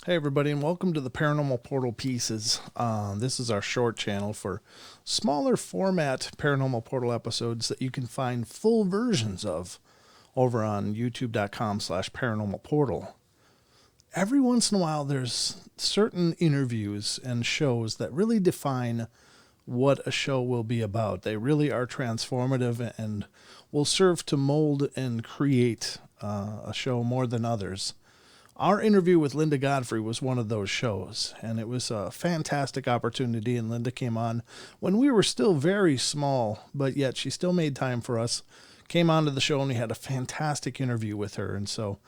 Hey everybody, and welcome to the Paranormal Portal Pieces. This is our short channel for smaller format Paranormal Portal episodes that you can find full versions of over on youtube.com/paranormalportal. Every once in a while there's certain interviews and shows that really define what a show will be about. They really are transformative and will serve to mold and create a show more than others. Our interview with Linda Godfrey was one of those shows, and it was a fantastic opportunity, and Linda came on when we were still very small, but yet she still made time for us, came onto the show, and we had a fantastic interview with her. And so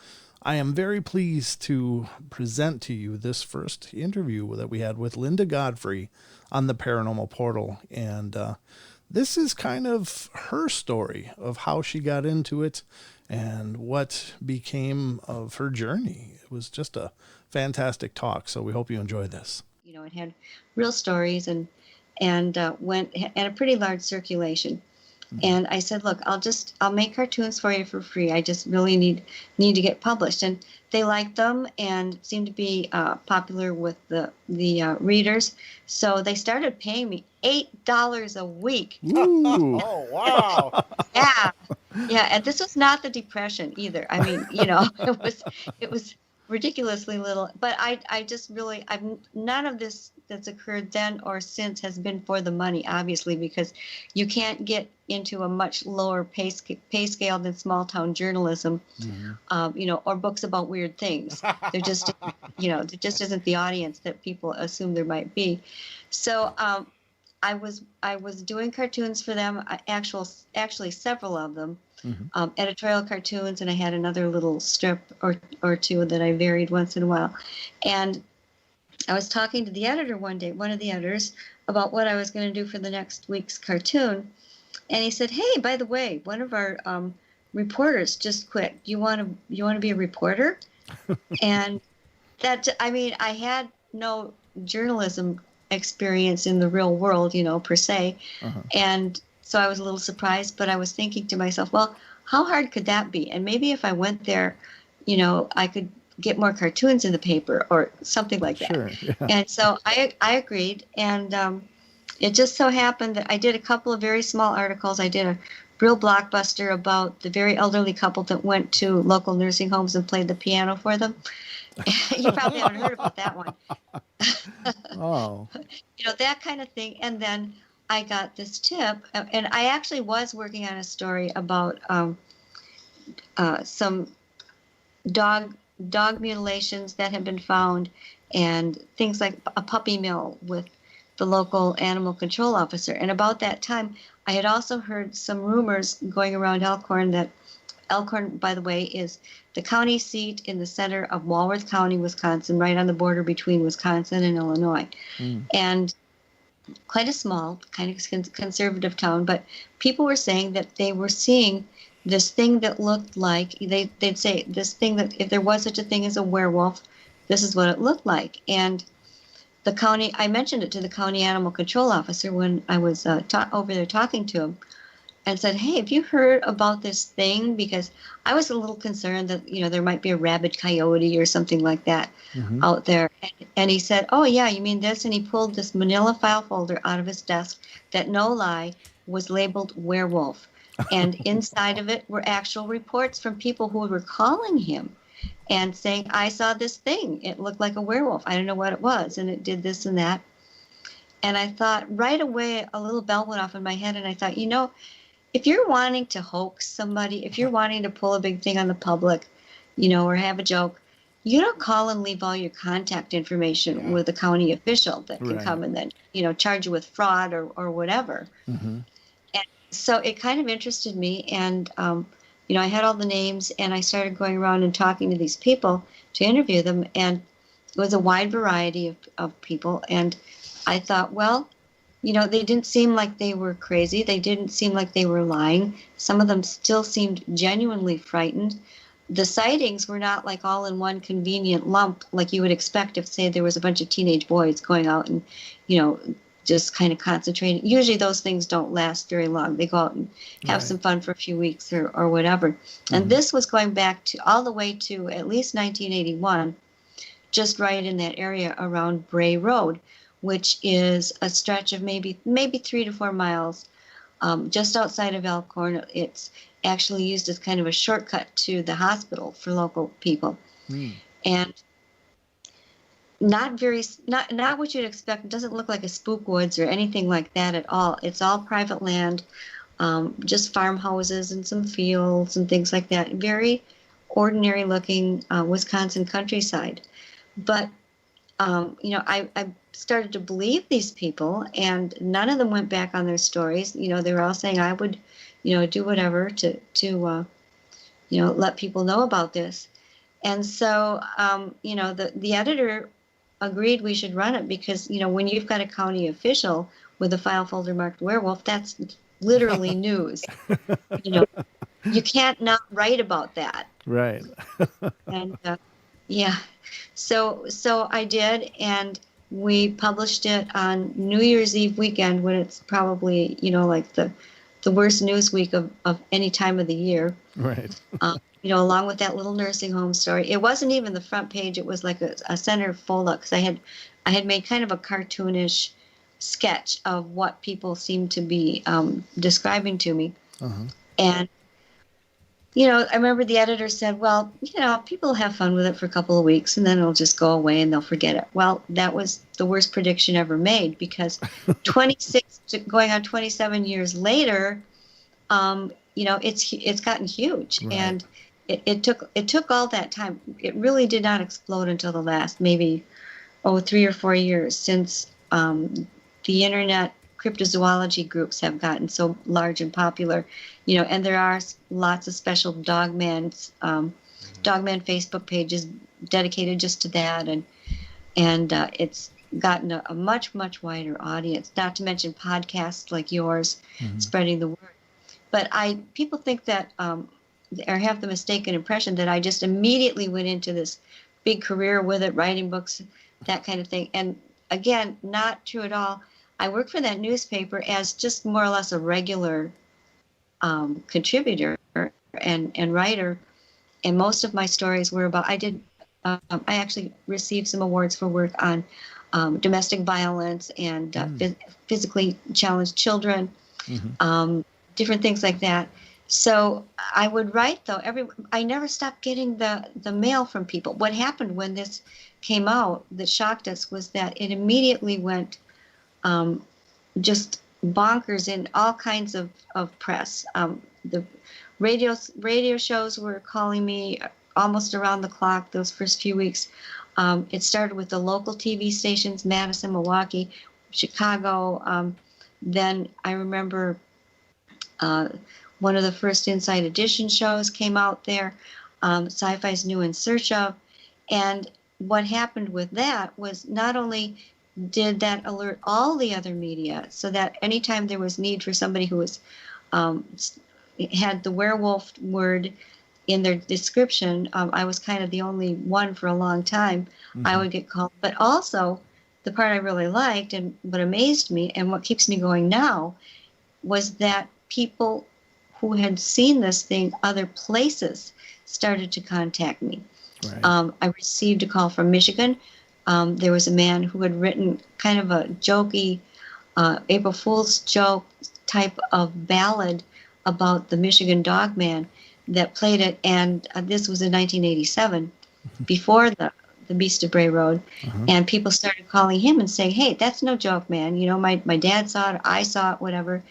I am very pleased to present to you this first interview that we had with Linda Godfrey on the Paranormal Portal. And this is kind of her story of how she got into it and what became of her journey. It was just a fantastic talk, so we hope you enjoy this. You know, it had real stories and went had a pretty large circulation. Mm-hmm. And I said, look, I'll make cartoons for you for free. I just really need to get published. And they liked them and seemed to be popular with the readers. So they started paying me $8 a week. Oh, wow. Yeah, and this was not the Depression either. I mean, you know, it was ridiculously little. But I just really, none of this that's occurred then or since has been for the money, obviously, because you can't get into a much lower pay scale than small town journalism, mm-hmm. You know, or books about weird things. There just, you know, there just isn't the audience that people assume there might be. So I was doing cartoons for them, actually several of them, mm-hmm. Editorial cartoons, and I had another little strip or two that I varied once in a while. And I was talking to the editor one day, one of the editors, about what I was going to do for the next week's cartoon. And he said, hey, by the way, one of our reporters just quit. You want to be a reporter? And that, I mean, I had no journalism experience in the real world, you know, per se. Uh-huh. And so I was a little surprised, but I was thinking to myself, well, how hard could that be? And maybe if I went there, you know, I could get more cartoons in the paper or something like that. Sure, yeah. And so I agreed. And it just so happened that I did a couple of very small articles. I did a real blockbuster about the very elderly couple that went to local nursing homes and played the piano for them. You probably haven't heard about that one. Oh. You know, that kind of thing. And then I got this tip, and I actually was working on a story about some dog mutilations that have been found, and things like a puppy mill with the local animal control officer. And about that time, I had also heard some rumors going around Elkhorn that Elkhorn, by the way, is the county seat in the center of Walworth County, Wisconsin, right on the border between Wisconsin and Illinois. And quite a small, kind of conservative town, but people were saying that they were seeing this thing that looked like, they'd say this thing that if there was such a thing as a werewolf, this is what it looked like. And the county, I mentioned it to the county animal control officer when I was over there talking to him, and said, hey, have you heard about this thing? Because I was a little concerned that, you know, there might be a rabid coyote or something like that mm-hmm. out there. And he said, oh, yeah, you mean this? And he pulled this manila file folder out of his desk that, no lie, was labeled werewolf. And inside of it were actual reports from people who were calling him and saying, I saw this thing. It looked like a werewolf. I don't know what it was. And it did this and that. And I thought right away, a little bell went off in my head. And I thought, you know, if you're wanting to hoax somebody, if you're wanting to pull a big thing on the public, you know, or have a joke, you don't call and leave all your contact information with a county official that can come and then, you know, charge you with fraud or whatever. Mm-hmm. And so it kind of interested me. And, you know, I had all the names and I started going around and talking to these people to interview them. And it was a wide variety of people. And I thought, well, you know, they didn't seem like they were crazy. They didn't seem like they were lying. Some of them still seemed genuinely frightened. The sightings were not like all in one convenient lump like you would expect if, say, there was a bunch of teenage boys going out and, you know, just kind of concentrating. Usually those things don't last very long. They go out and have some fun for a few weeks or whatever. Mm-hmm. And this was going back to all the way to at least 1981 just right in that area around Bray Road, which is a stretch of maybe 3 to 4 miles just outside of Elkhorn. It's actually used as kind of a shortcut to the hospital for local people. And not what you'd expect. It doesn't look like a spook woods or anything like that at all. It's all private land, just farmhouses and some fields and things like that. Very ordinary looking Wisconsin countryside. But I started to believe these people, and none of them went back on their stories. They were all saying I would, do whatever to let people know about this. And so, the editor agreed we should run it because, when you've got a county official with a file folder marked werewolf, that's literally news. You can't not write about that. Right. And yeah, so I did, and we published it on New Year's Eve weekend when it's probably, like the worst news week of any time of the year. Right. Along with that little nursing home story. It wasn't even the front page. It was like a center fold up because I had made kind of a cartoonish sketch of what people seemed to be describing to me. Uh-huh. And, I remember the editor said, well, people have fun with it for a couple of weeks and then it'll just go away and they'll forget it. Well, that was the worst prediction ever made because 26 going on 27 years later, it's gotten huge. Right. And it took all that time. It really did not explode until the last maybe 3 or 4 years since the internet cryptozoology groups have gotten so large and popular, and there are lots of special Dogman Facebook pages dedicated just to that, and it's gotten a much wider audience. Not to mention podcasts like yours, spreading the word. But people think that or have the mistaken impression that I just immediately went into this big career with it, writing books, that kind of thing. And again, not true at all. I worked for that newspaper as just more or less a regular contributor and writer, and most of my stories were about. I actually received some awards for work on domestic violence and physically challenged children, different things like that. So I would write though. I never stopped getting the mail from people. What happened when this came out that shocked us was that it immediately went just bonkers in all kinds of press. The radio shows were calling me almost around the clock those first few weeks. It started with the local TV stations, Madison, Milwaukee, Chicago. Then I remember one of the first Inside Edition shows came out there, Sci-Fi's New in Search Of. And what happened with that was not only did that alert all the other media so that anytime there was need for somebody who was had the werewolf word in their description, I was kind of the only one for a long time. I would get called. But also, the part I really liked and what amazed me and what keeps me going now was that people who had seen this thing other places started to contact me. Right. I received a call from Michigan. There was a man who had written kind of a jokey April Fool's joke type of ballad about the Michigan Dogman that played it, and this was in 1987, before the Beast of Bray Road, and people started calling him and saying, hey, that's no joke, man. My dad saw it, I saw it, whatever.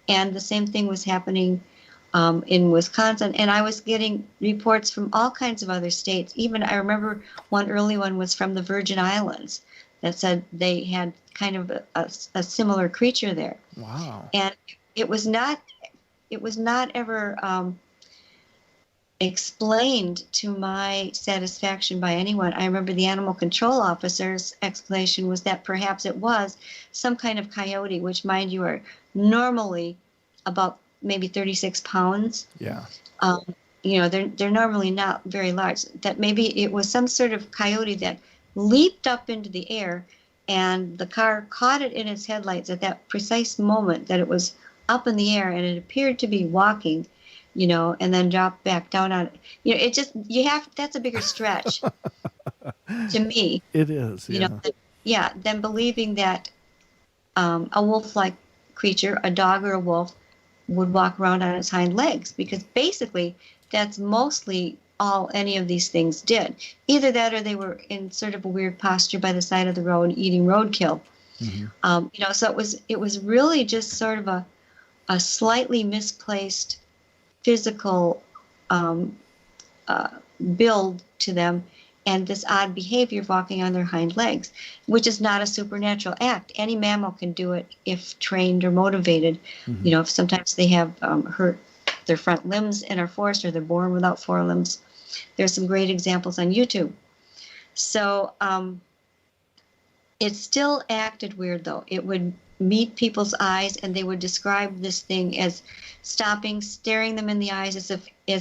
And the same thing was happening in Wisconsin, and I was getting reports from all kinds of other states. Even I remember one early one was from the Virgin Islands that said they had kind of a similar creature there. Wow! And it was not ever explained to my satisfaction by anyone. I remember the animal control officer's explanation was that perhaps it was some kind of coyote, which, mind you, are normally about maybe 36 pounds. Yeah. They're normally not very large. That maybe it was some sort of coyote that leaped up into the air, and the car caught it in its headlights at that precise moment that it was up in the air, and it appeared to be walking, and then dropped back down on it. That's a bigger stretch. to me. It is, You yeah. know, than believing that a wolf-like creature, a dog or a wolf, would walk around on its hind legs, because basically that's mostly all any of these things did. Either that, or they were in sort of a weird posture by the side of the road eating roadkill. So it was really just sort of a slightly misplaced physical build to them, and this odd behavior of walking on their hind legs, which is not a supernatural act. Any mammal can do it if trained or motivated. If sometimes they have hurt their front limbs and are forced, or they're born without forelimbs. There's some great examples on YouTube. So it still acted weird, though. It would meet people's eyes, and they would describe this thing as stopping, staring them in the eyes as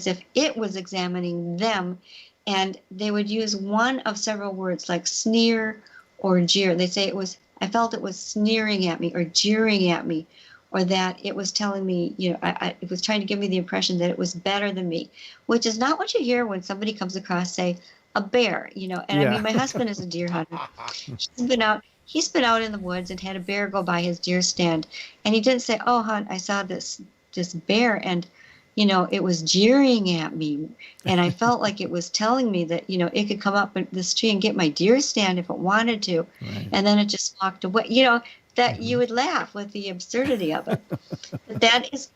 if it was examining them. And they would use one of several words like sneer or jeer. They say I felt it was sneering at me or jeering at me, or that it was telling me, it was trying to give me the impression that it was better than me, which is not what you hear when somebody comes across, say, a bear, And I mean, my husband is a deer hunter. He's been out in the woods and had a bear go by his deer stand. And he didn't say, "Oh, hon, I saw this bear, and it was jeering at me, and I felt like it was telling me that, it could come up this tree and get my deer stand if it wanted to." Right. And then it just walked away. That you would laugh with the absurdity of it. That is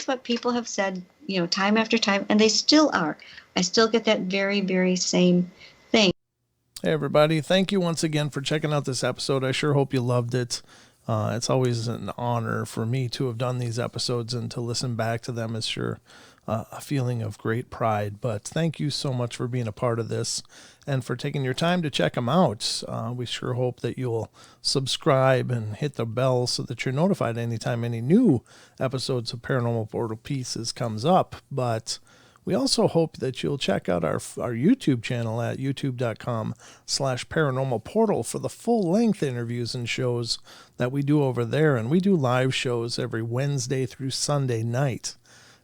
what people have said, time after time, and they still are. I still get that very, very same thing. Hey, everybody. Thank you once again for checking out this episode. I sure hope you loved it. It's always an honor for me to have done these episodes, and to listen back to them is sure a feeling of great pride. But thank you so much for being a part of this and for taking your time to check them out. We sure hope that you'll subscribe and hit the bell so that you're notified anytime any new episodes of Paranormal Portal Pieces comes up. But we also hope that you'll check out our YouTube channel at youtube.com/paranormal portal for the full length interviews and shows that we do over there. And we do live shows every Wednesday through Sunday night.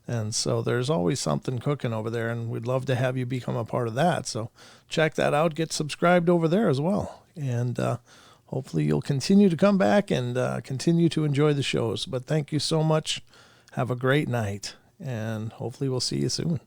And so there's always something cooking over there, and we'd love to have you become a part of that. So check that out. Get subscribed over there as well. And hopefully you'll continue to come back and continue to enjoy the shows. But thank you so much. Have a great night, and hopefully we'll see you soon.